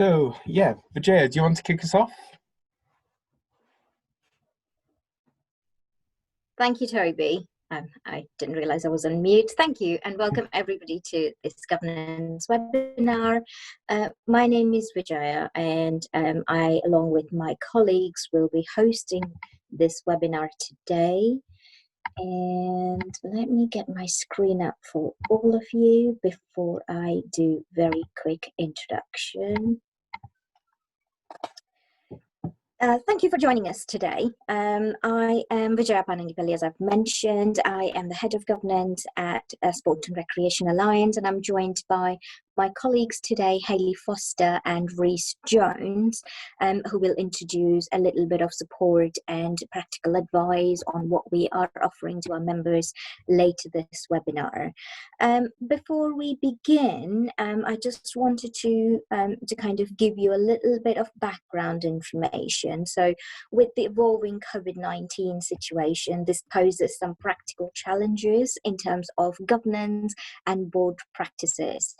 So, yeah, Vijaya, do you want to kick us off? Thank you, Toby. I didn't realize I was on mute. Thank you, and welcome everybody to this governance webinar. My name is Vijaya, and I, along with my colleagues, will be hosting this webinar today. And let me get my screen up for all of you before I do very quick introduction. Thank you for joining us today. I am Vijaya Panangipalli, as I've mentioned. I am the Head of Governance at Sport and Recreation Alliance, and I'm joined by my colleagues today, Hayley Foster and Rhys Jones, who will introduce a little bit of support and practical advice on what we are offering to our members later this webinar. Before we begin, I just wanted to kind of give you a little bit of background information. So with the evolving COVID-19 situation, this poses some practical challenges in terms of governance and board practices.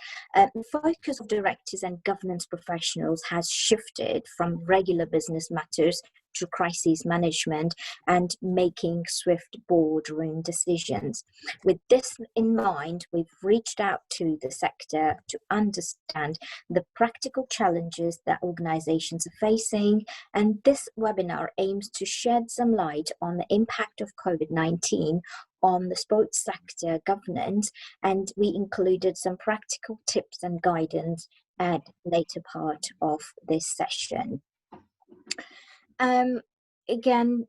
The focus of directors and governance professionals has shifted from regular business matters to crisis management and making swift boardroom decisions. With this in mind, we've reached out to the sector to understand the practical challenges that organizations are facing, and this webinar aims to shed some light on the impact of COVID-19 on the sports sector governance, and we included some practical tips and guidance at the later part of this session. Again,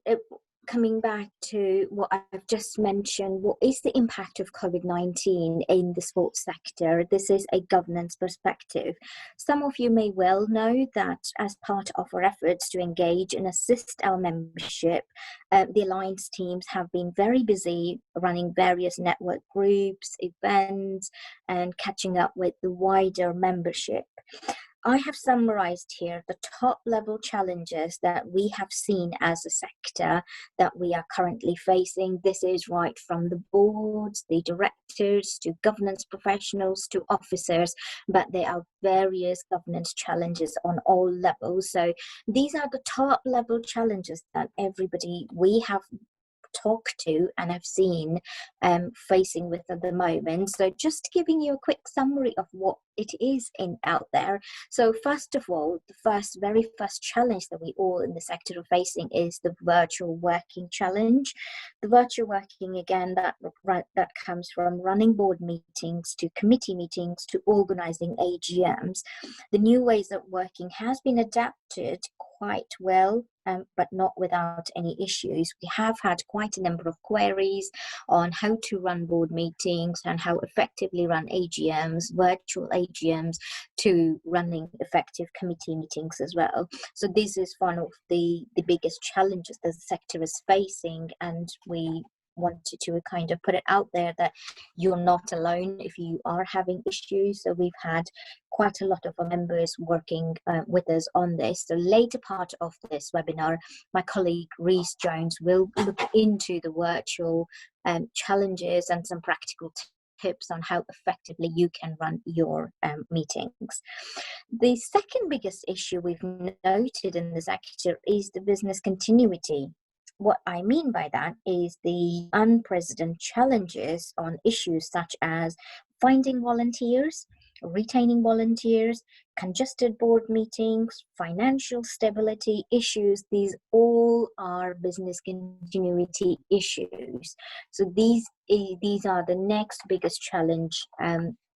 coming back to what I've just mentioned, what is the impact of COVID-19 in the sports sector? This is a governance perspective. Some of you may well know that as part of our efforts to engage and assist our membership, the Alliance teams have been very busy running various network groups, events, and catching up with the wider membership. I have summarized here the top level challenges that we have seen as a sector that we are currently facing. This is right from the boards, the directors, to governance professionals, to officers, but there are various governance challenges on all levels. So these are the top level challenges that everybody we have talked to and have seen facing with at the moment. So just giving you a quick summary of what it is out there. So first of all, the very first challenge that we all in the sector are facing is the virtual working challenge. The virtual working, again, that comes from running board meetings to committee meetings to organizing AGMs. The new ways of working has been adapted quite well, but not without any issues. We have had quite a number of queries on how to run board meetings and how effectively run AGMs, virtual AGMs, to running effective committee meetings as well. So this is one of the biggest challenges that the sector is facing, and we wanted to kind of put it out there that you're not alone if you are having issues. So we've had quite a lot of our members working with us on this. So later part of this webinar, my colleague Rhys Jones will look into the virtual challenges and some practical tips on how effectively you can run your meetings. The second biggest issue we've noted in the sector is the business continuity. What I mean by that is the unprecedented challenges on issues such as finding volunteers, retaining volunteers, congested board meetings, financial stability issues. These all are business continuity issues. So these are the next biggest challenge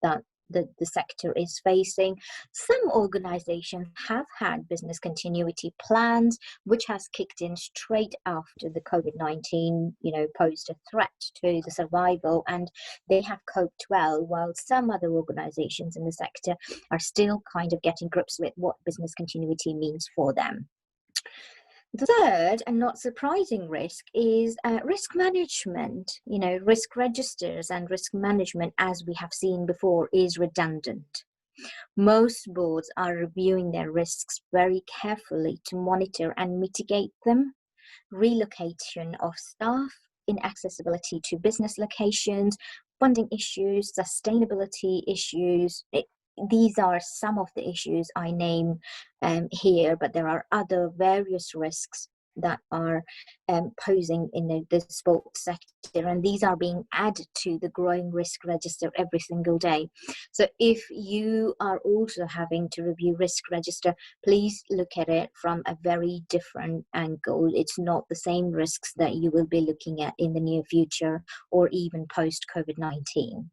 that the sector is facing. Some organizations have had business continuity plans, which has kicked in straight after the COVID-19, posed a threat to the survival, and they have coped well, while some other organizations in the sector are still kind of getting grips with what business continuity means for them. The third and not surprising risk is risk management. Risk registers and risk management, as we have seen before, is redundant. Most boards are reviewing their risks very carefully to monitor and mitigate them. Relocation of staff, inaccessibility to business locations, funding issues, sustainability issues, these are some of the issues I name here, but there are other various risks that are posing in the sports sector, and these are being added to the growing risk register every single day. So if you are also having to review risk register, please look at it from a very different angle. It's not the same risks that you will be looking at in the near future or even post COVID-19.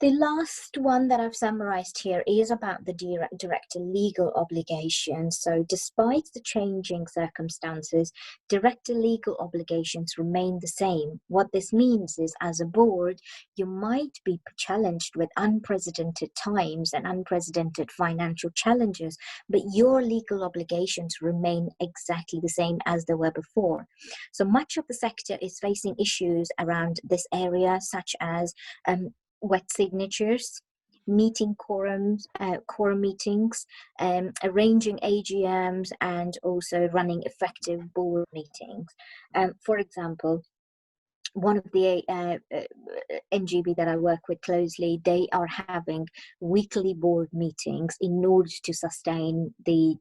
The last one that I've summarized here is about the director legal obligations. So despite the changing circumstances, director legal obligations remain the same. What this means is, as a board, you might be challenged with unprecedented times and unprecedented financial challenges, but your legal obligations remain exactly the same as they were before. So much of the sector is facing issues around this area, such as wet signatures, meeting quorum meetings, arranging AGMs, and also running effective board meetings. For example, one of the NGB that I work with closely, they are having weekly board meetings in order to sustain the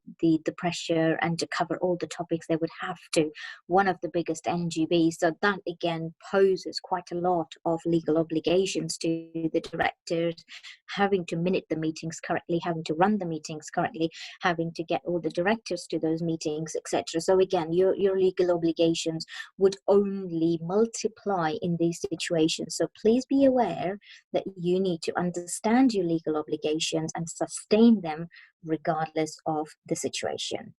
pressure and to cover all the topics they would have to. One of the biggest NGBs, so that again poses quite a lot of legal obligations to the directors, having to minute the meetings correctly, having to run the meetings correctly, having to get all the directors to those meetings, etc. So again, your legal obligations would only multiply in these situations. So please be aware that you need to understand your legal obligations and sustain them regardless of the situation.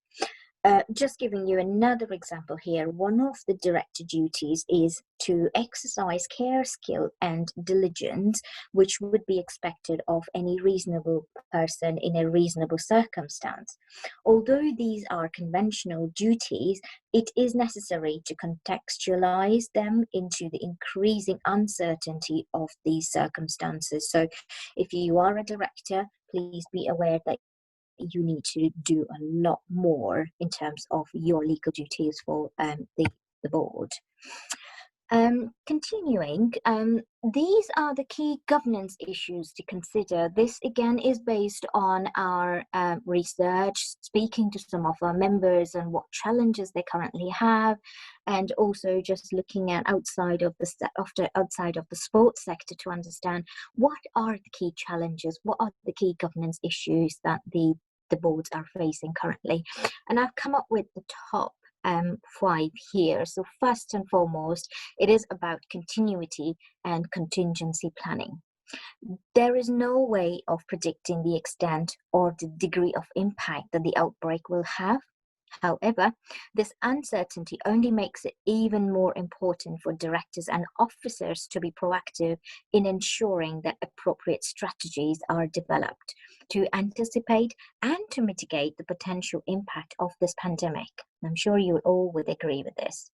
Just giving you another example here, one of the director duties is to exercise care, skill, and diligence, which would be expected of any reasonable person in a reasonable circumstance. Although these are conventional duties, it is necessary to contextualize them into the increasing uncertainty of these circumstances. So if you are a director, please be aware that you need to do a lot more in terms of your legal duties for the board. Continuing, these are the key governance issues to consider. This again is based on our research, speaking to some of our members and what challenges they currently have, and also just looking at outside of the sports sector to understand what are the key challenges, what are the key governance issues that the boards are facing currently. And I've come up with the top 5 here. So first and foremost, it is about continuity and contingency planning. There is no way of predicting the extent or the degree of impact that the outbreak will have. However, this uncertainty only makes it even more important for directors and officers to be proactive in ensuring that appropriate strategies are developed to anticipate and to mitigate the potential impact of this pandemic. I'm sure you all would agree with this.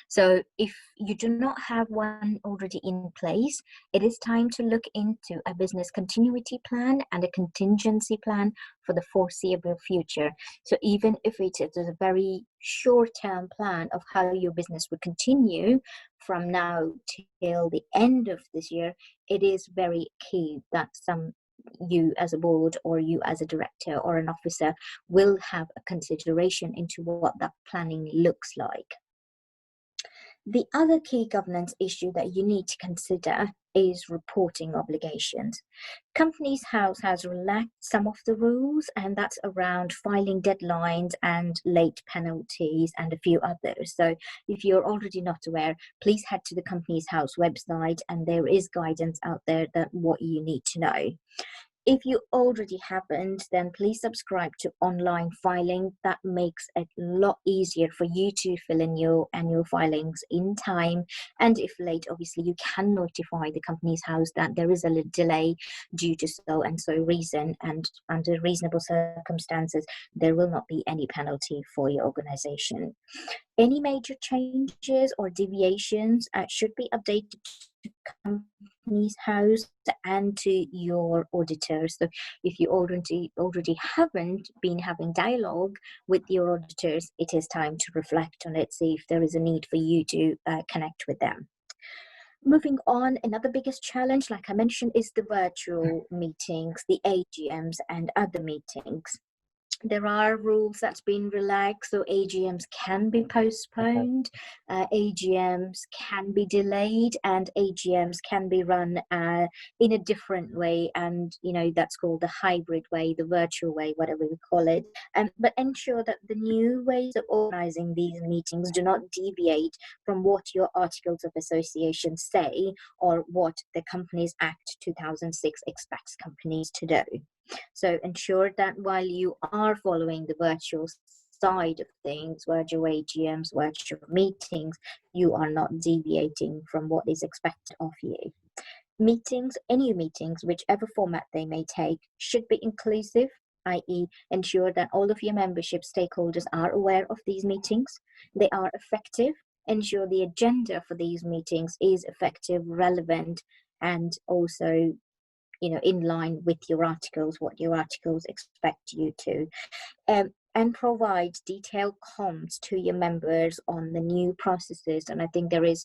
So if you do not have one already in place, it is time to look into a business continuity plan and a contingency plan for the foreseeable future. So even if it is a very short-term plan of how your business would continue from now till the end of this year, it is very key that you as a board or you as a director or an officer will have a consideration into what that planning looks like. The other key governance issue that you need to consider is reporting obligations. Companies House has relaxed some of the rules, and that's around filing deadlines and late penalties and a few others. So if you're already not aware, please head to the Companies House website and there is guidance out there that what you need to know. If you already haven't, then please subscribe to online filing. That makes it a lot easier for you to fill in your annual filings in time. And if late, obviously you can notify the Companies House that there is a delay due to so and so reason, and under reasonable circumstances, there will not be any penalty for your organization. Any major changes or deviations should be updated to Companies House and to your auditors. So if you already haven't been having dialogue with your auditors, it is time to reflect on it, see if there is a need for you to connect with them. Moving on, another biggest challenge, like I mentioned, is the virtual meetings, the AGMs and other meetings. There are rules that's been relaxed, so AGMs can be postponed, AGMs can be delayed, and AGMs can be run in a different way, and that's called the hybrid way, the virtual way, whatever we call it. But ensure that the new ways of organizing these meetings do not deviate from what your articles of association say or what the Companies Act 2006 expects companies to do. So ensure that while you are following the virtual side of things, virtual AGMs, virtual meetings, you are not deviating from what is expected of you. Meetings, any meetings, whichever format they may take, should be inclusive, i.e. ensure that all of your membership stakeholders are aware of these meetings, they are effective, ensure the agenda for these meetings is effective, relevant, and also in line with your articles, what your articles expect you to, and provide detailed comms to your members on the new processes. And I think there is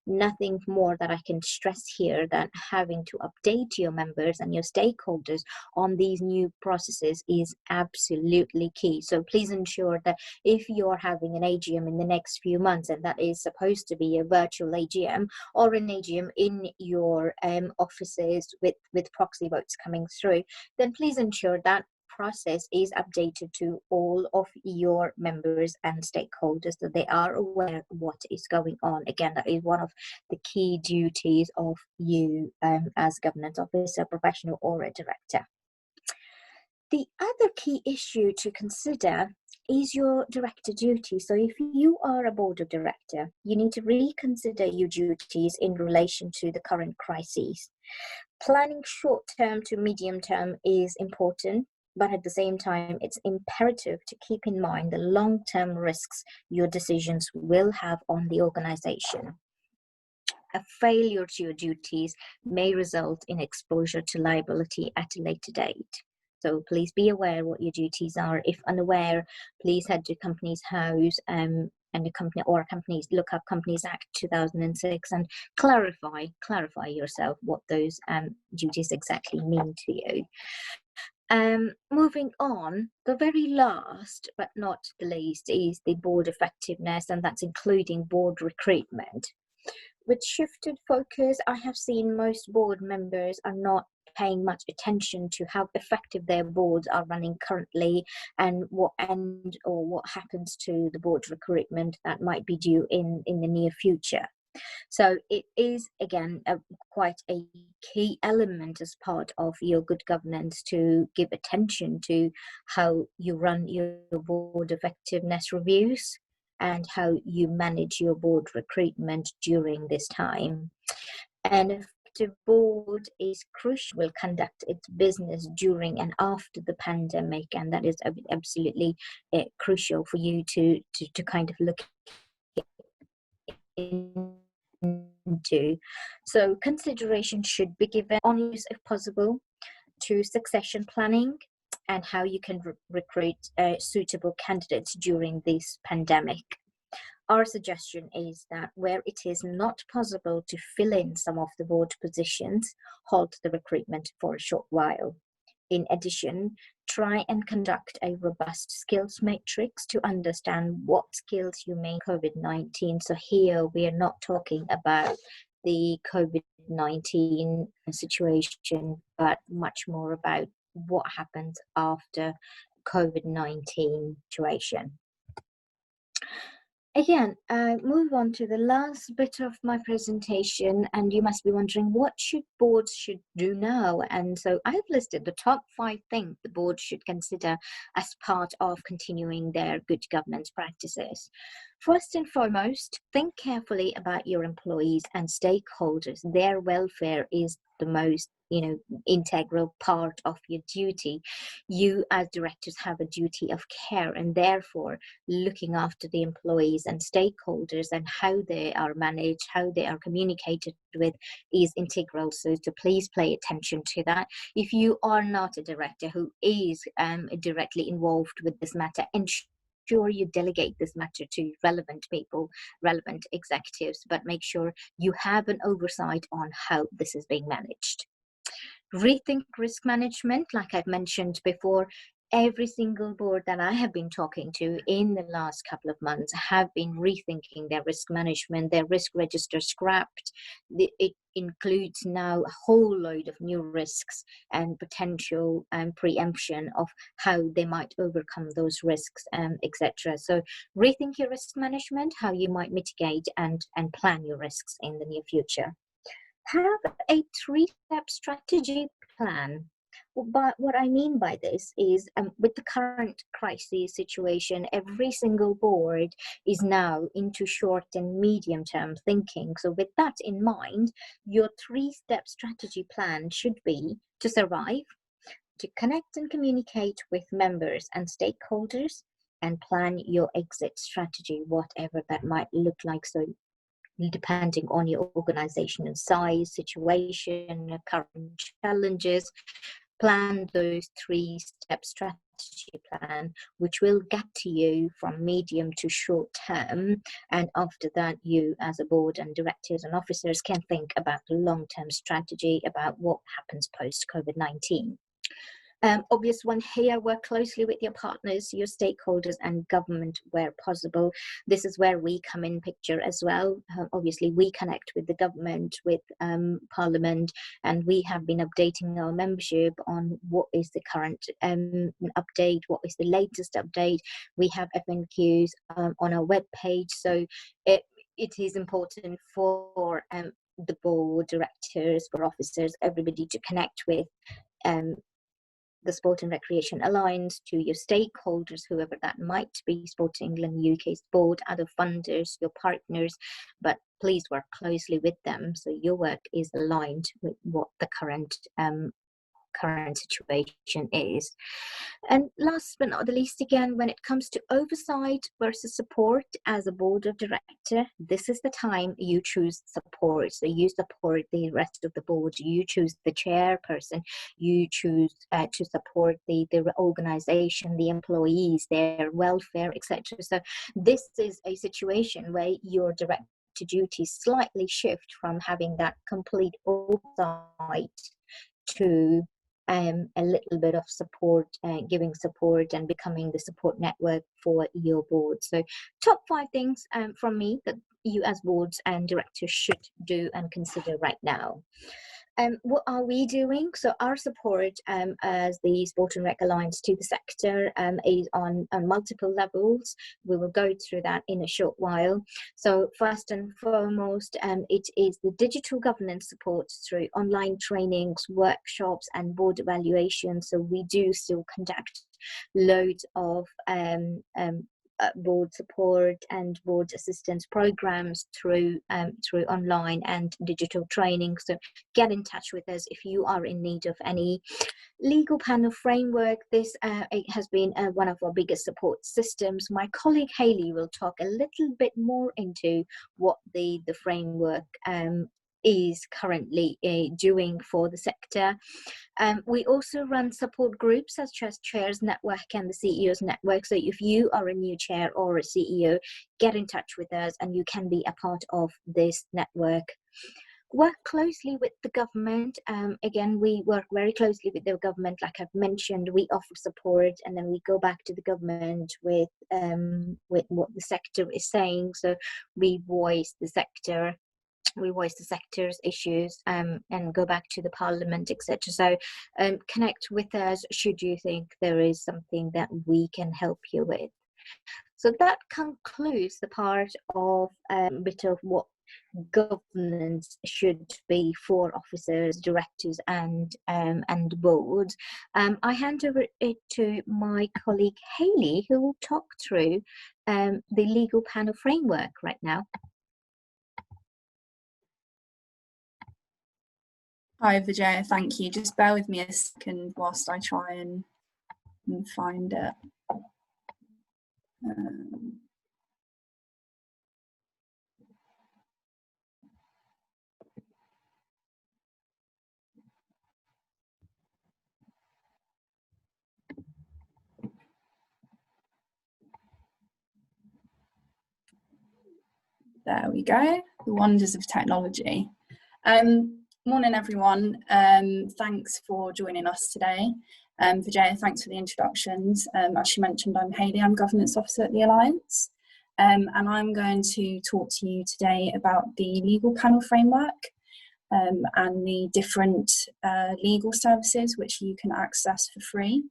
nothing more that I can stress here than having to update your members and your stakeholders on these new processes is absolutely key. So please ensure that if you're having an AGM in the next few months, and that is supposed to be a virtual AGM or an AGM in your offices with proxy votes coming through, then please ensure that process is updated to all of your members and stakeholders so they are aware of what is going on. Again, that is one of the key duties of you as governance officer, professional, or a director. The other key issue to consider is your director duty. So if you are a board of director, you need to reconsider your duties in relation to the current crises. Planning short term to medium term is important, but at the same time, it's imperative to keep in mind the long-term risks your decisions will have on the organization. A failure to your duties may result in exposure to liability at a later date. So please be aware what your duties are. If unaware, please head to Companies House and the company or companies, look up Companies Act 2006 and clarify yourself what those duties exactly mean to you. Moving on, the very last but not the least is the board effectiveness, and that's including board recruitment. With shifted focus, I have seen most board members are not paying much attention to how effective their boards are running currently and what happens to the board recruitment that might be due in the near future. So it is, again, quite a key element as part of your good governance to give attention to how you run your board effectiveness reviews and how you manage your board recruitment during this time. An effective board is crucial, will conduct its business during and after the pandemic, and that is absolutely crucial for you to kind of look into. So consideration should be given on use, if possible, to succession planning and how you can recruit suitable candidates during this pandemic. Our suggestion is that where it is not possible to fill in some of the board positions, halt the recruitment for a short while. In addition, try and conduct a robust skills matrix to understand what skills you may COVID-19. So here we are not talking about the COVID-19 situation, but much more about what happens after COVID-19 situation. Again, move on to the last bit of my presentation, and you must be wondering what boards should do now. And so I've listed the top 5 things the board should consider as part of continuing their good governance practices. First and foremost, think carefully about your employees and stakeholders. Their welfare is the most integral part of your duty. You as directors have a duty of care, and therefore looking after the employees and stakeholders and how they are managed, how they are communicated with is integral. So please pay attention to that. If you are not a director who is directly involved with this matter, ensure sure you delegate this matter to relevant people, relevant executives, but make sure you have an oversight on how this is being managed. Rethink risk management, like I've mentioned before. Every single board that I have been talking to in the last couple of months have been rethinking their risk management, their risk register scrapped. It includes now a whole load of new risks and potential preemption of how they might overcome those risks, etc. So rethink your risk management, how you might mitigate and plan your risks in the near future. Have a 3-step strategy plan. But what I mean by this is with the current crisis situation, every single board is now into short and medium term thinking. So with that in mind, your 3-step strategy plan should be to survive, to connect and communicate with members and stakeholders, and plan your exit strategy, whatever that might look like. So depending on your organizational size, situation, current challenges, plan those 3-step strategy plan, which will get to you from medium to short term. And after that, you as a board and directors and officers can think about the long-term strategy about what happens post-COVID-19. Obvious one here, work closely with your partners, your stakeholders and government where possible. This is where we come in picture as well. Obviously, we connect with the government, with Parliament, and we have been updating our membership on what is the current update, what is the latest update. We have FNQs on our webpage, so it is important for the board, directors, for officers, everybody to connect with the Sport and Recreation Alliance, to your stakeholders, whoever that might be, Sport England, UK Sport, other funders, your partners, but please work closely with them so your work is aligned with what the current situation is. And last but not the least, again, when it comes to oversight versus support as a board of director, this is the time you choose support. So you support the rest of the board, you choose the chairperson, you choose to support the organization, the employees, their welfare, etc. So this is a situation where your director duties slightly shift from having that complete oversight to a little bit of support, giving support and becoming the support network for your board. So top 5 things from me that you as boards and directors should do and consider right now. What are we doing? So our support as the Sport and Rec Alliance to the sector is on multiple levels. We will go through that in a short while. So first and foremost, it is the digital governance support through online trainings, workshops and board evaluations. So we do still conduct loads of board support and board assistance programs through online and digital training. So get in touch with us if you are in need of any legal panel framework. This it has been one of our biggest support systems. My colleague Hayley will talk a little bit more into what the framework is currently doing for the sector. We also run support groups such as Chairs Network and the CEOs Network. So if you are a new chair or a CEO, get in touch with us and you can be a part of this network. Work closely with the government. Again, we work very closely with the government. Like I've mentioned, we offer support and then we go back to the government with what the sector is saying. So we voice the sector's issues and go back to the Parliament, etc. So connect with us should you think there is something that we can help you with. So that concludes the part of a bit of what governance should be for officers, directors and boards. I hand over it to my colleague Hayley, who will talk through the legal panel framework right now. Hi Vijaya, thank you. Just bear with me a second whilst I try and find it. There we go, the wonders of technology. Morning everyone, thanks for joining us today. Vijaya, thanks for the introductions. As she mentioned, I'm Hayley, I'm Governance Officer at the Alliance, and I'm going to talk to you today about the legal panel framework and the different legal services which you can access for free.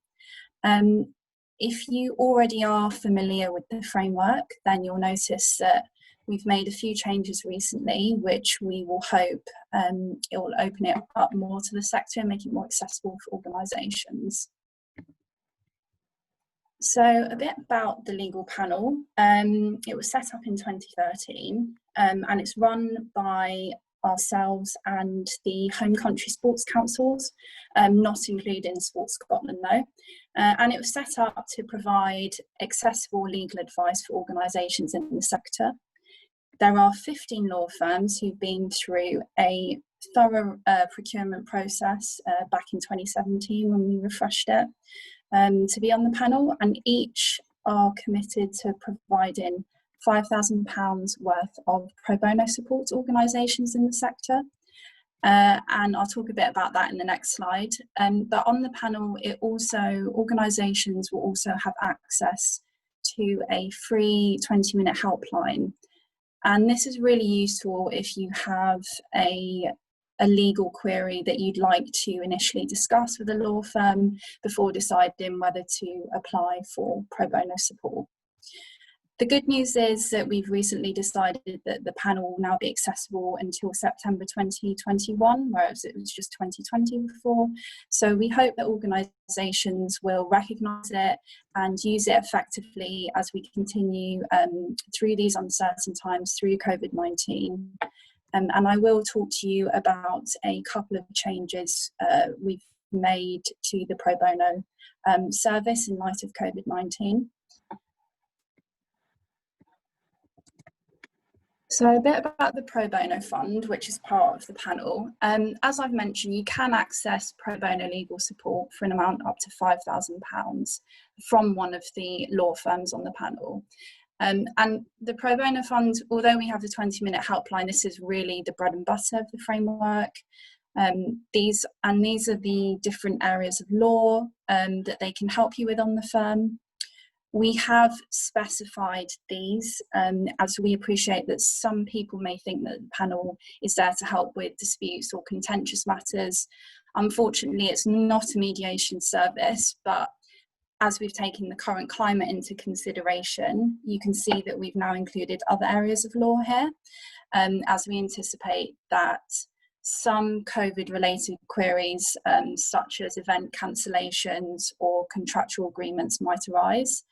If you already are familiar with the framework, then you'll notice that we've made a few changes recently, which we will hope it will open it up more to the sector and make it more accessible for organisations. So a bit about the legal panel. It was set up in 2013 and it's run by ourselves and the home country sports councils, not including Sports Scotland though. And it was set up to provide accessible legal advice for organisations in the sector. There are 15 law firms who've been through a thorough procurement process back in 2017 when we refreshed it to be on the panel, and each are committed to providing £5,000 worth of pro bono support to organisations in the sector. And I'll talk a bit about that in the next slide. But on the panel, organisations will also have access to a free 20-minute helpline. And this is really useful if you have a legal query that you'd like to initially discuss with a law firm before deciding whether to apply for pro bono support. The good news is that we've recently decided that the panel will now be accessible until September 2021, whereas it was just 2020 before. So we hope that organisations will recognise it and use it effectively as we continue through these uncertain times through COVID-19. And I will talk to you about a couple of changes we've made to the pro bono service in light of COVID-19. So a bit about the Pro Bono Fund, which is part of the panel. As I've mentioned, you can access pro bono legal support for an amount up to £5,000 from one of the law firms on the panel. And the Pro Bono Fund, although we have the 20-minute helpline, this is really the bread and butter of the framework. These are the different areas of law that they can help you with on the firm. We have specified these as we appreciate that some people may think that the panel is there to help with disputes or contentious matters. Unfortunately, it's not a mediation service, but as we've taken the current climate into consideration, you can see that we've now included other areas of law here, as we anticipate that some COVID-related queries, such as event cancellations or contractual agreements, might arise.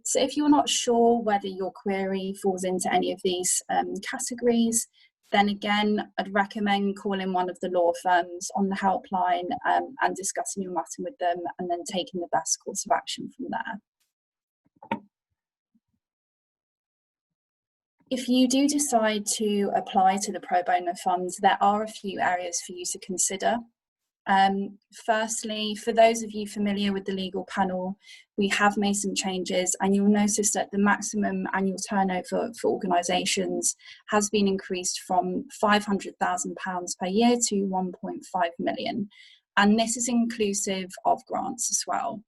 So if you're not sure whether your query falls into any of these categories, then again, I'd recommend calling one of the law firms on the helpline and discussing your matter with them, and then taking the best course of action from there. If you do decide to apply to the Pro Bono Fund, there are a few areas for you to consider. Firstly, for those of you familiar with the legal panel, we have made some changes, and you'll notice that the maximum annual turnover for organisations has been increased from £500,000 per year to 1.5 million. And this is inclusive of grants as well.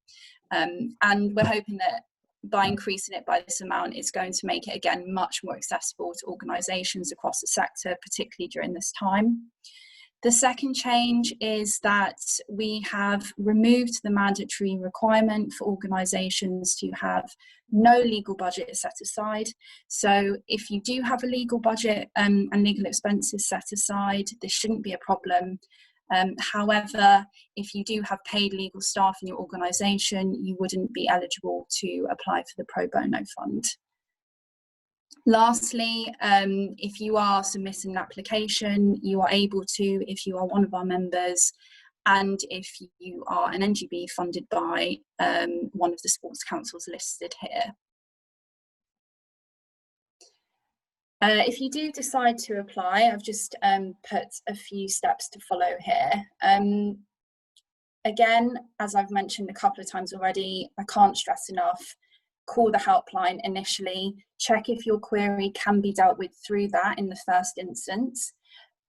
And we're hoping that by increasing it by this amount, it's going to make it again much more accessible to organisations across the sector, particularly during this time. The second change is that we have removed the mandatory requirement for organisations to have no legal budget set aside. So if you do have a legal budget and legal expenses set aside, this shouldn't be a problem. However, if you do have paid legal staff in your organisation, you wouldn't be eligible to apply for the Pro Bono Fund. Lastly, if you are submitting an application, you are able to, if you are one of our members, and if you are an NGB funded by one of the sports councils listed here. If you do decide to apply, I've just put a few steps to follow here. Again, as I've mentioned a couple of times already, I can't stress enough, call the helpline initially, check if your query can be dealt with through that in the first instance.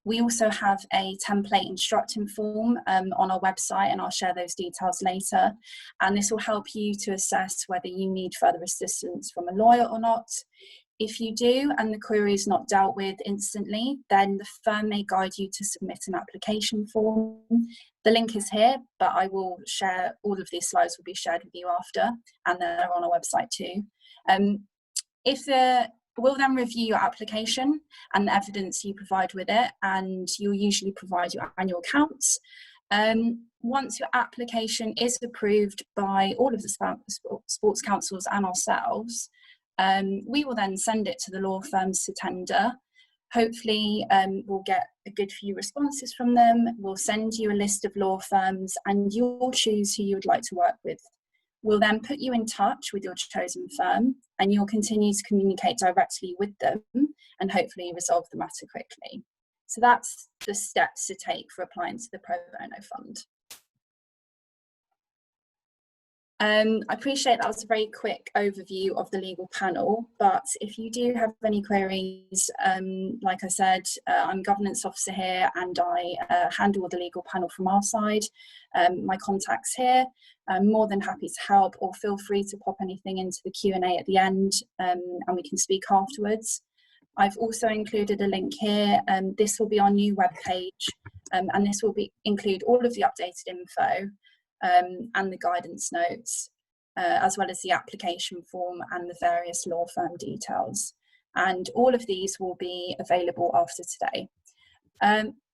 We also have a template instructing form on our website, and I'll share those details later. And this will help you to assess whether you need further assistance from a lawyer or not. If you do and the query is not dealt with instantly, then the firm may guide you to submit an application form. The link is here, but I will share, all of these slides will be shared with you after, and they're on our website too. We'll then review your application and the evidence you provide with it, and you'll usually provide your annual accounts. Once your application is approved by all of the sports councils and ourselves, we will then send it to the law firms to tender. Hopefully we'll get a good few responses from them. We'll send you a list of law firms and you'll choose who you would like to work with. We'll then put you in touch with your chosen firm and you'll continue to communicate directly with them and hopefully resolve the matter quickly. So that's the steps to take for applying to the Pro-bono Fund. I appreciate that was a very quick overview of the legal panel, but if you do have any queries, like I said, I'm governance officer here and I handle the legal panel from our side. My contact's here. I'm more than happy to help, or feel free to pop anything into the Q&A at the end and we can speak afterwards. I've also included a link here. This will be our new webpage and this will include all of the updated info and the guidance notes, as well as the application form and the various law firm details. And all of these will be available after today.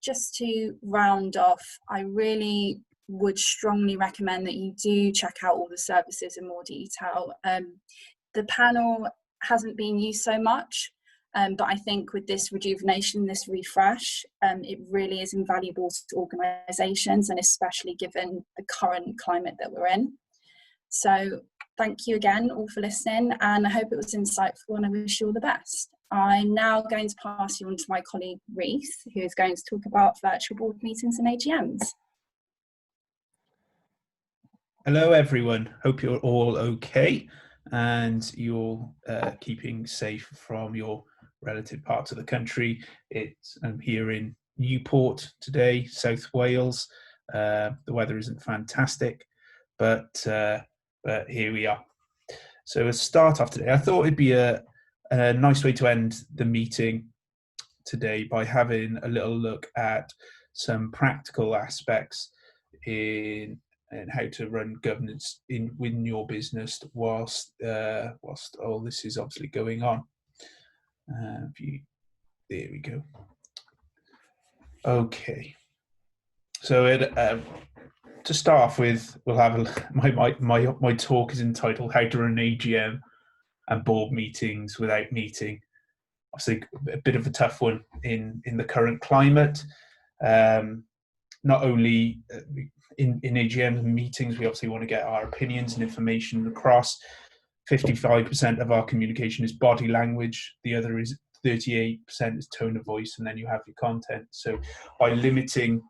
Just to round off, I really would strongly recommend that you do check out all the services in more detail. The panel hasn't been used so much, but I think with this rejuvenation, this refresh, it really is invaluable to organisations, and especially given the current climate that we're in. So thank you again all for listening, and I hope it was insightful and I wish you all the best. I'm now going to pass you on to my colleague Reese, who is going to talk about virtual board meetings and AGMs. Hello everyone, hope you're all okay and you're keeping safe from your relative parts of the country. I'm here in Newport today, South Wales. The weather isn't fantastic, but here we are. So to start off today, I thought it'd be a nice way to end the meeting today by having a little look at some practical aspects in how to run governance within your business whilst all this is obviously going on. There we go. Okay. So to start off with, we'll have my talk is entitled "How to Run an AGM and Board Meetings Without Meeting." Obviously, a bit of a tough one in the current climate. Not only in AGM meetings, we obviously want to get our opinions and information across. 55% of our communication is body language. The other is 38% is tone of voice, and then you have your content. So by limiting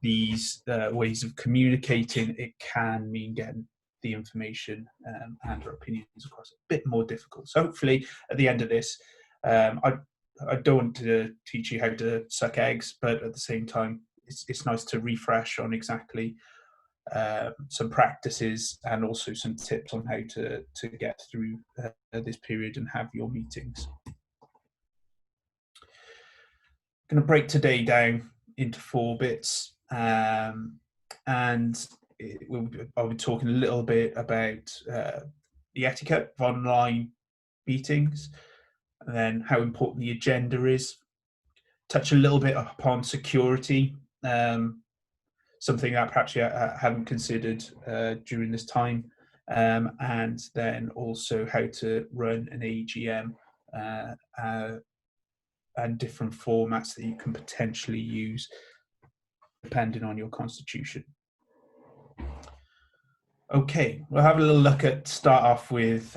these ways of communicating, it can mean getting the information and our opinions across a bit more difficult. So hopefully at the end of this, I don't want to teach you how to suck eggs, but at the same time, it's nice to refresh on exactly some practices and also some tips on how to get through this period and have your meetings. I'm going to break today down into 4 bits, and I'll be talking a little bit about the etiquette of online meetings, and then how important the agenda is, touch a little bit upon security, something that perhaps you haven't considered during this time, and then also how to run an AGM and different formats that you can potentially use depending on your constitution. Okay, we'll have a little look at, start off with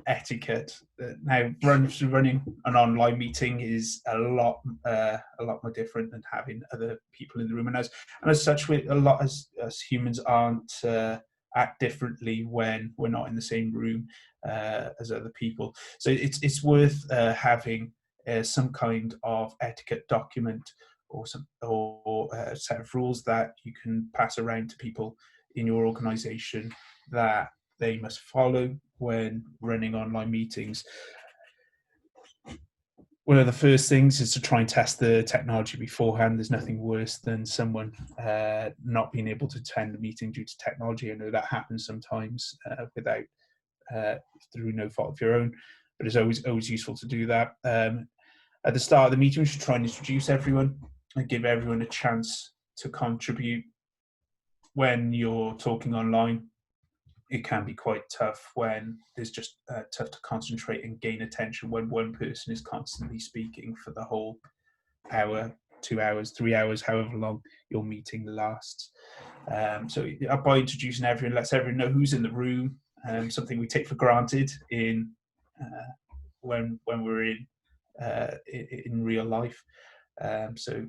etiquette. Now, running an online meeting is a lot more different than having other people in the room, and as such, we as humans aren't act differently when we're not in the same room as other people. So it's worth having some kind of etiquette document or a set of rules that you can pass around to people in your organisation that they must follow when running online meetings. One of the first things is to try and test the technology beforehand. There's nothing worse than someone not being able to attend a meeting due to technology. I know that happens sometimes without through no fault of your own, but it's always useful to do that. At the start of the meeting, we should try and introduce everyone and give everyone a chance to contribute. When you're talking online, it can be quite tough when there's just tough to concentrate and gain attention when one person is constantly speaking for the whole hour, 2 hours, 3 hours, however long your meeting lasts. So by introducing everyone, lets everyone know who's in the room, something we take for granted when we're in real life. So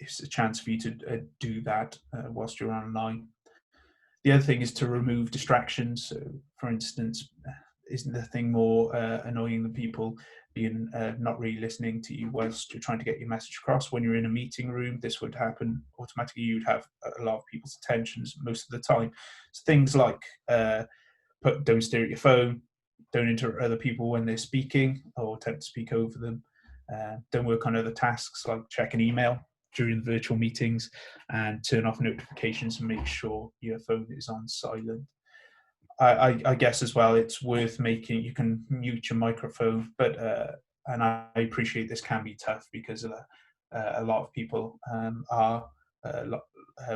it's a chance for you to do that whilst you're online. The other thing is to remove distractions. So, for instance, isn't the thing more annoying than people being not really listening to you whilst you're trying to get your message across? When you're in a meeting room, this would happen automatically. You'd have a lot of people's attentions most of the time. So things like don't stare at your phone, don't interrupt other people when they're speaking or attempt to speak over them. Don't work on other tasks like check an email during the virtual meetings, and turn off notifications and make sure your phone is on silent. I guess as well, it's worth you can mute your microphone, but and I appreciate this can be tough because a lot of people are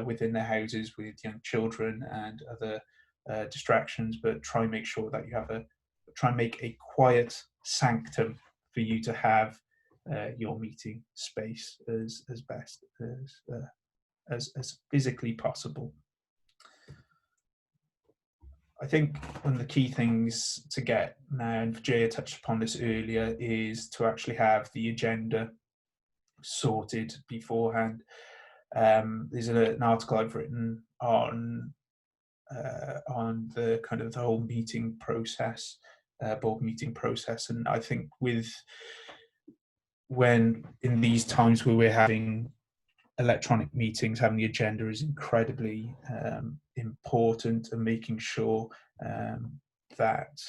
within their houses with young children and other distractions, but try and make sure that try and make a quiet sanctum for you to have your meeting space as best as physically possible. I think one of the key things to get now, and Vijaya touched upon this earlier, is to actually have the agenda sorted beforehand. There's an article I've written on the kind of the whole meeting process, board meeting process, and I think when in these times where we're having electronic meetings, having the agenda is incredibly important, and making sure that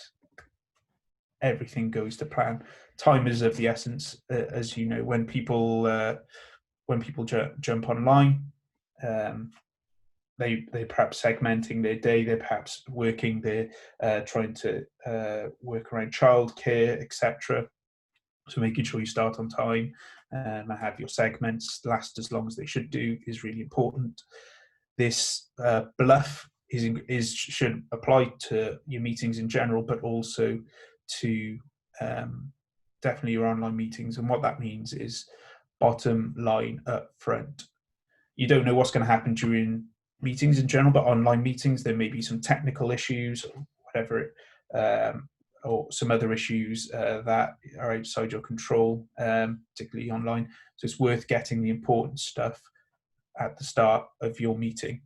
everything goes to plan. Time is of the essence, as you know. When people jump online, they perhaps segmenting their day, they're perhaps working, they're trying to work around childcare, etc. So making sure you start on time and have your segments last as long as they should do is really important. This bluff should apply to your meetings in general, but also to definitely your online meetings. And what that means is bottom line up front. You don't know what's going to happen during meetings in general, but online meetings, there may be some technical issues or whatever, or some other issues that are outside your control, particularly online. So it's worth getting the important stuff at the start of your meeting.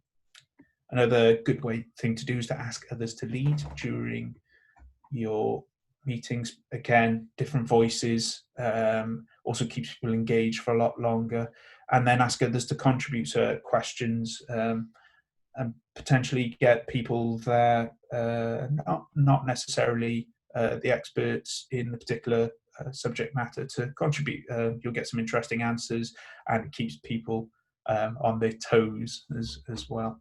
Another good thing to do is to ask others to lead during your meetings. Again, different voices also keeps people engaged for a lot longer. And then ask others to contribute to questions, and potentially get people that not necessarily the experts in the particular subject matter to contribute. You'll get some interesting answers, and it keeps people on their toes as well.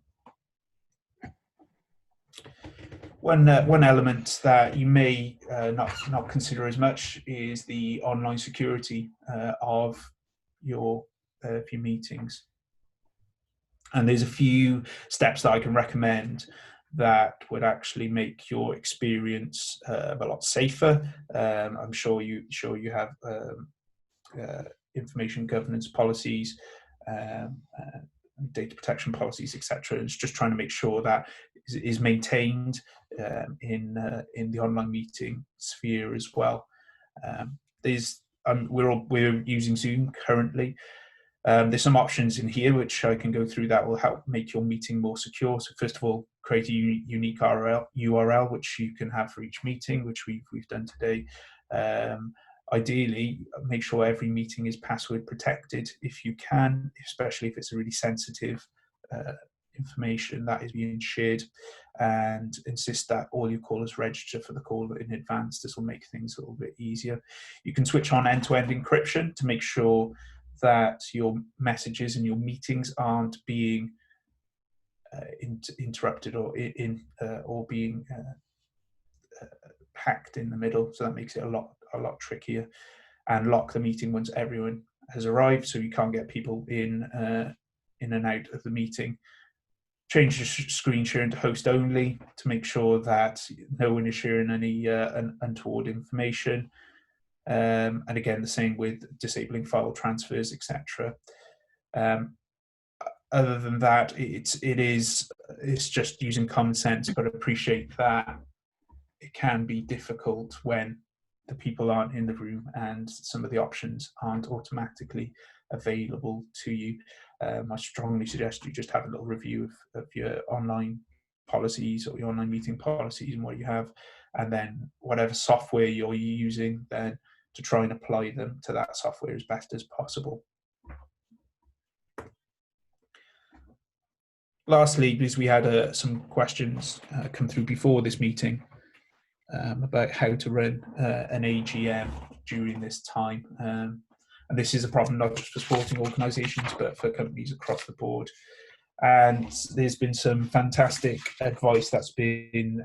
One element that you may not consider as much is the online security of your meetings. And there's a few steps that I can recommend that would actually make your experience a lot safer. I'm sure you have information governance policies, data protection policies, etc. It's just trying to make sure that is maintained in the online meeting sphere as well. We're using Zoom currently. There's some options in here which I can go through that will help make your meeting more secure. So first of all, create a unique URL which you can have for each meeting, which we've done today. Ideally, make sure every meeting is password protected if you can, especially if it's a really sensitive information that is being shared, and insist that all your callers register for the call in advance. This will make things a little bit easier. You can switch on end-to-end encryption to make sure that your messages and your meetings aren't being interrupted or being hacked in the middle. So that makes it a lot trickier. And lock the meeting once everyone has arrived, so you can't get people in and out of the meeting. Change the screen sharing to host only to make sure that no one is sharing any untoward information. And again, the same with disabling file transfers, etc. Other than that, it's just using common sense. You've got to appreciate that it can be difficult when the people aren't in the room and some of the options aren't automatically available to you. I strongly suggest you just have a little review of your online policies or your online meeting policies and what you have, and then whatever software you're using, then to try and apply them to that software as best as possible. Lastly, because we had some questions come through before this meeting about how to run an AGM during this time. And this is a problem not just for sporting organisations, but for companies across the board. And there's been some fantastic advice that's been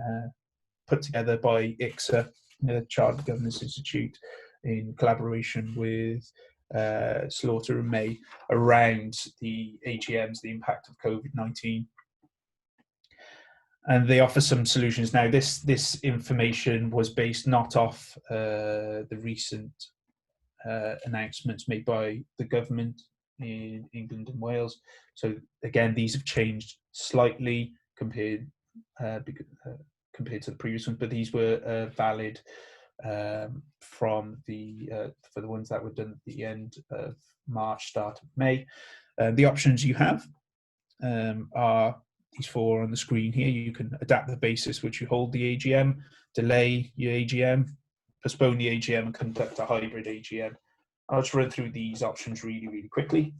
put together by ICSA, the Chartered Governance Institute, in collaboration with Slaughter and May around the AGMs, the impact of COVID-19. And they offer some solutions. Now, this information was based not off the recent announcements made by the government in England and Wales. So again, these have changed slightly compared to the previous ones, but these were valid from for the ones that were done at the end of March, start of May. The options you have are these four on the screen here. You can adapt the basis which you hold the AGM, delay your AGM, postpone the AGM, and conduct a hybrid AGM. I'll just run through these options really quickly.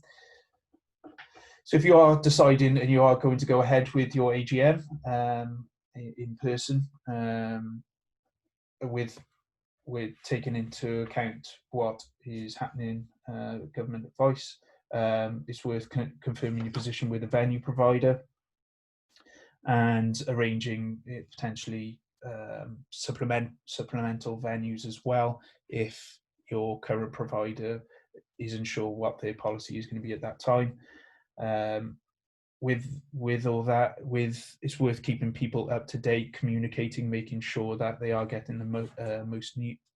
So if you are deciding and you are going to go ahead with your AGM in person, with taking into account what is happening, government advice, it's worth confirming your position with a venue provider and arranging potentially supplemental venues as well if your current provider isn't sure what their policy is going to be at that time. With all that, it's worth keeping people up to date, communicating, making sure that they are getting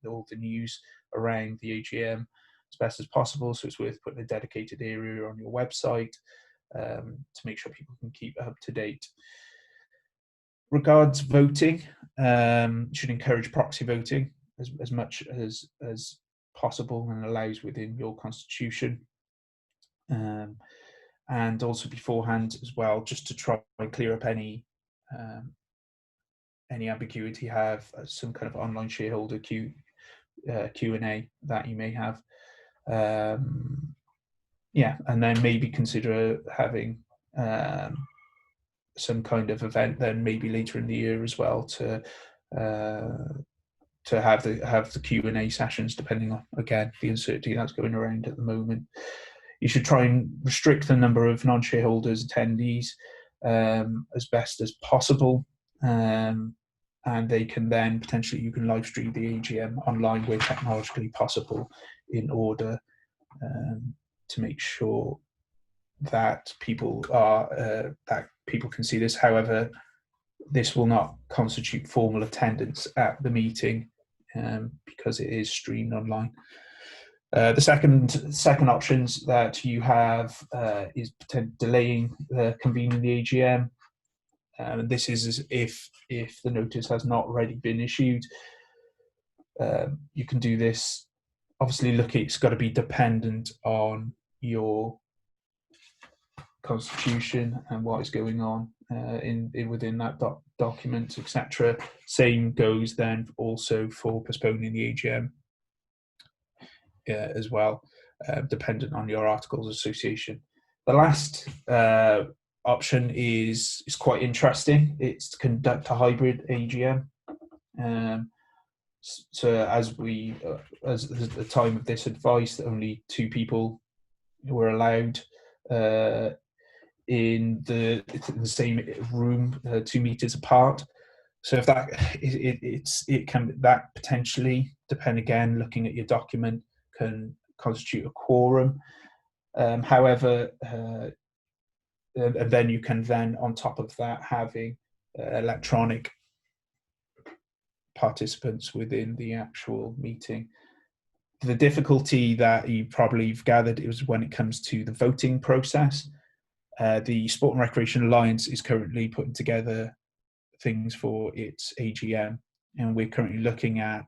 all the news around the AGM as best as possible. So it's worth putting a dedicated area on your website to make sure people can keep up to date. Regards voting, should encourage proxy voting as much as possible and allows within your constitution. And also beforehand as well, just to try and clear up any ambiguity, have some kind of online shareholder Q&A that you may have. Yeah, and then maybe consider having some kind of event then maybe later in the year as well to have the Q&A sessions, depending on, again, the uncertainty that's going around at the moment. You should try and restrict the number of non-shareholders attendees as best as possible, and they can then potentially, you can live stream the AGM online where technologically possible, in order to make sure that people can see this. However, this will not constitute formal attendance at the meeting because it is streamed online. The second options that you have is delaying convening the AGM. This is if the notice has not already been issued. You can do this. Obviously, it's got to be dependent on your constitution and what is going on within that document, etc. Same goes then also for postponing the AGM as well, dependent on your articles of association. The last option is quite interesting. It's to conduct a hybrid AGM. So as the time of this advice, only 2 people were allowed in the same room, 2 meters apart. So if that it can that potentially, depend again, looking at your document, can constitute a quorum. However, and then you can then, on top of that, having electronic participants within the actual meeting. The difficulty that you probably have gathered is when it comes to the voting process. The Sport and Recreation Alliance is currently putting together things for its AGM, and we're currently looking at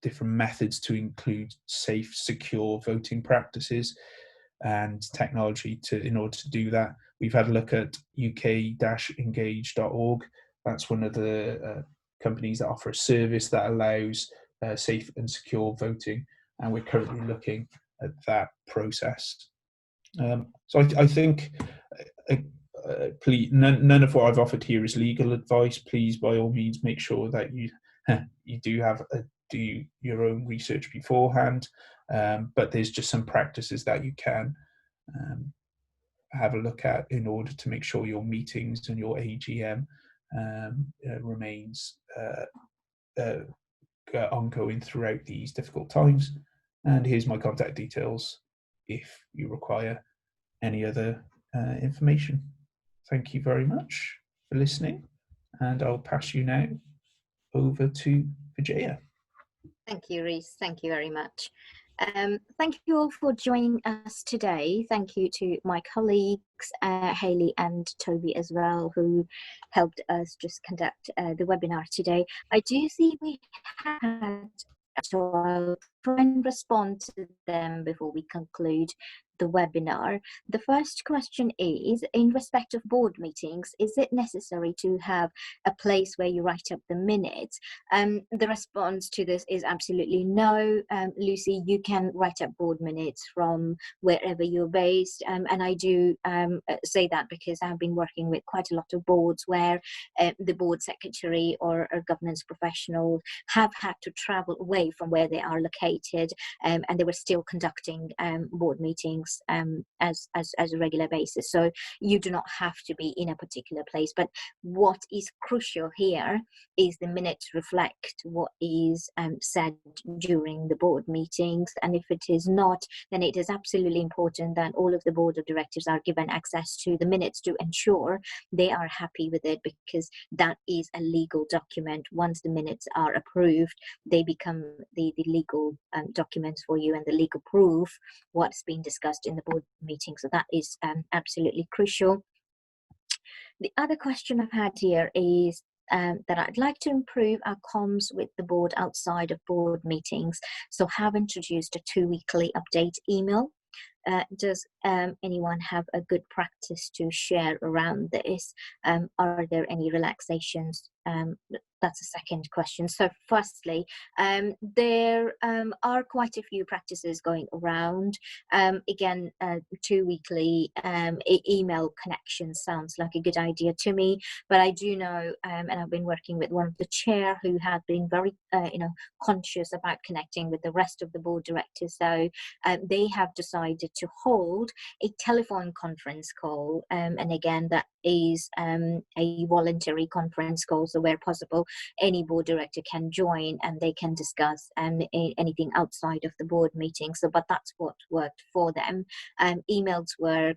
different methods to include safe, secure voting practices and technology in order to do that. We've had a look at uk-engage.org. That's one of the companies that offer a service that allows safe and secure voting, and we're currently looking at that process. So I think please, none of what I've offered here is legal advice. Please, by all means, make sure that you do your own research beforehand. But there's just some practices that you can have a look at in order to make sure your meetings and your AGM remains ongoing throughout these difficult times. And here's my contact details if you require any other information. Thank you very much for listening, and I'll pass you now over to Vijaya. Thank you, Rhys. Thank you very much. Thank you all for joining us today. Thank you to my colleagues, Hayley and Toby as well, who helped us just conduct the webinar today. I do see we had, so I'll try and respond to them before we conclude the webinar. The first question is, in respect of board meetings, is it necessary to have a place where you write up the minutes? The response to this is absolutely no. Lucy, you can write up board minutes from wherever you're based, and I do say that because I've been working with quite a lot of boards where the board secretary or governance professional have had to travel away from where they are located, and they were still conducting board meetings as a regular basis. So you do not have to be in a particular place, but what is crucial here is the minutes reflect what is said during the board meetings, and if it is not, then it is absolutely important that all of the board of directors are given access to the minutes to ensure they are happy with it, because that is a legal document. Once the minutes are approved, they become the legal documents for you and the legal proof what's been discussed in the board meeting. So that is absolutely crucial. The other question I've had here is that I'd like to improve our comms with the board outside of board meetings. So have introduced a 2-weekly update email. Does anyone have a good practice to share around this? Are there any relaxations? That's a second question. So firstly, there are quite a few practices going around. Again, 2-weekly email connection sounds like a good idea to me, but I do know, and I've been working with one of the chair who had been very conscious about connecting with the rest of the board directors. So they have decided to hold a telephone conference call, and again, that is a voluntary conference call, so where possible any board director can join and they can discuss anything outside of the board meeting. So but that's what worked for them. Emails work,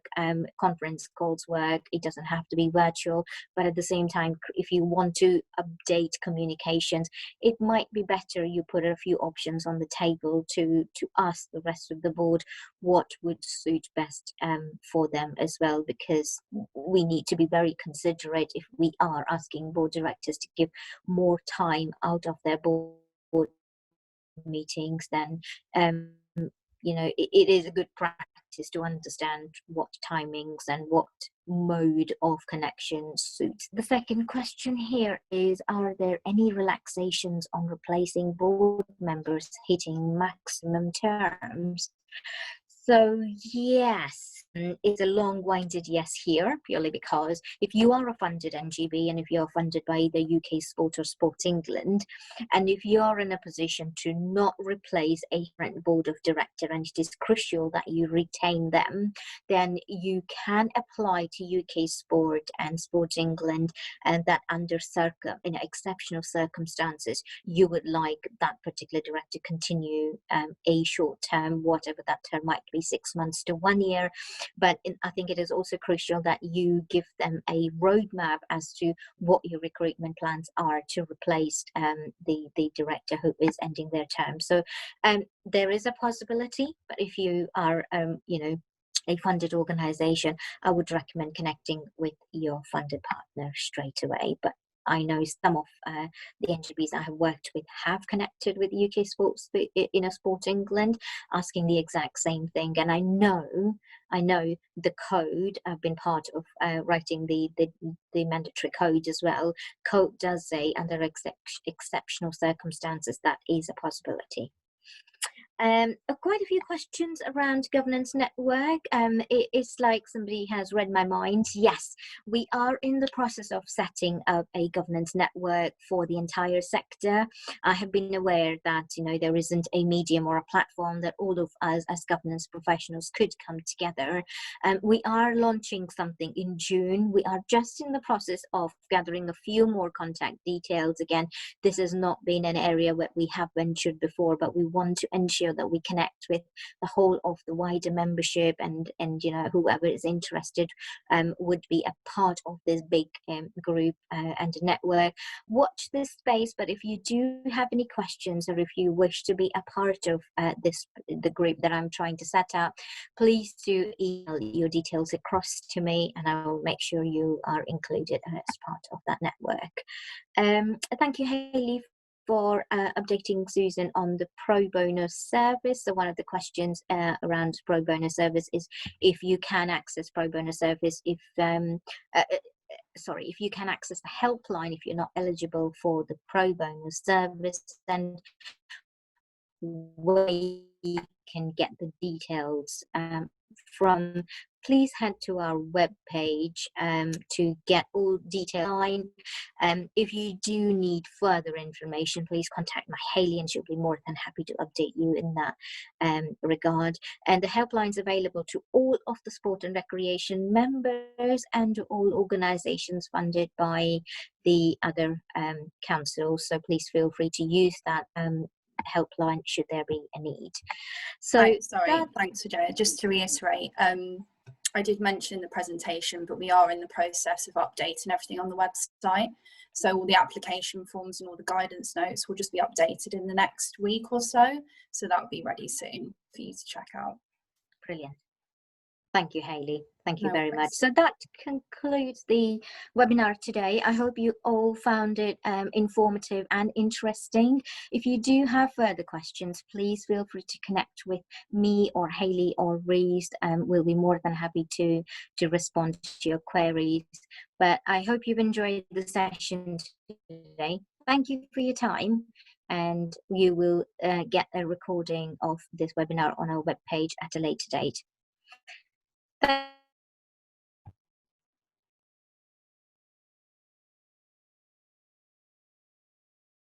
conference calls work. It doesn't have to be virtual, but at the same time, if you want to update communications, it might be better you put a few options on the table to ask the rest of the board what would suit best for them as well, because we need to be very considerate if we are asking board directors to give more time out of their board meetings. Then it is a good practice to understand what timings and what mode of connection suits. The second question here is, are there any relaxations on replacing board members hitting maximum terms? So yes, it's a long-winded yes here, purely because if you are a funded NGB and if you're funded by either UK Sport or Sport England, and if you're in a position to not replace a current board of director, and it is crucial that you retain them, then you can apply to UK Sport and Sport England, and that under exceptional circumstances, you would like that particular director to continue a short term, whatever that term might be, 6 months to 1 year. But I think it is also crucial that you give them a roadmap as to what your recruitment plans are to replace the director who is ending their term. So there is a possibility, but if you are, a funded organisation, I would recommend connecting with your funded partner straight away. But I know some of the NGBs I have worked with have connected with UK Sports in a Sport England, asking the exact same thing. And I know the code. I've been part of writing the mandatory code as well. Code does say under exceptional circumstances that is a possibility. Quite a few questions around governance network. It's like somebody has read my mind. Yes, we are in the process of setting up a governance network for the entire sector. I have been aware that there isn't a medium or a platform that all of us as governance professionals could come together. We are launching something in June. We are just in the process of gathering a few more contact details. Again, this has not been an area where we have ventured before, but we want to ensure that we connect with the whole of the wider membership, and whoever is interested would be a part of this big group and network. Watch this space, but if you do have any questions, or if you wish to be a part of the group that I'm trying to set up, please do email your details across to me, and I will make sure you are included as part of that network. Thank you, Hayley, for updating Susan on the pro bono service. So one of the questions around pro bono service is if you can access pro bono service, if you can access the helpline if you're not eligible for the pro bono service, then where you can get the details from. Please head to our webpage to get all details. If you do need further information, please contact my Hayley, and she'll be more than happy to update you in that regard. And the helpline's available to all of the sport and recreation members and all organisations funded by the other councils. So please feel free to use that helpline should there be a need. So thanks, Vijaya. Just to reiterate, I did mention in the presentation, but we are in the process of updating everything on the website. So all the application forms and all the guidance notes will just be updated in the next week or so. So that'll be ready soon for you to check out. Brilliant. Thank you, Hayley. Thank you No very worries. much. So that concludes the webinar today. I hope you all found it informative and interesting. If you do have further questions, please feel free to connect with me or Hayley or Reese. We'll be more than happy to respond to your queries. But I hope you've enjoyed the session today. Thank you for your time. And you will get a recording of this webinar on our webpage at a later date.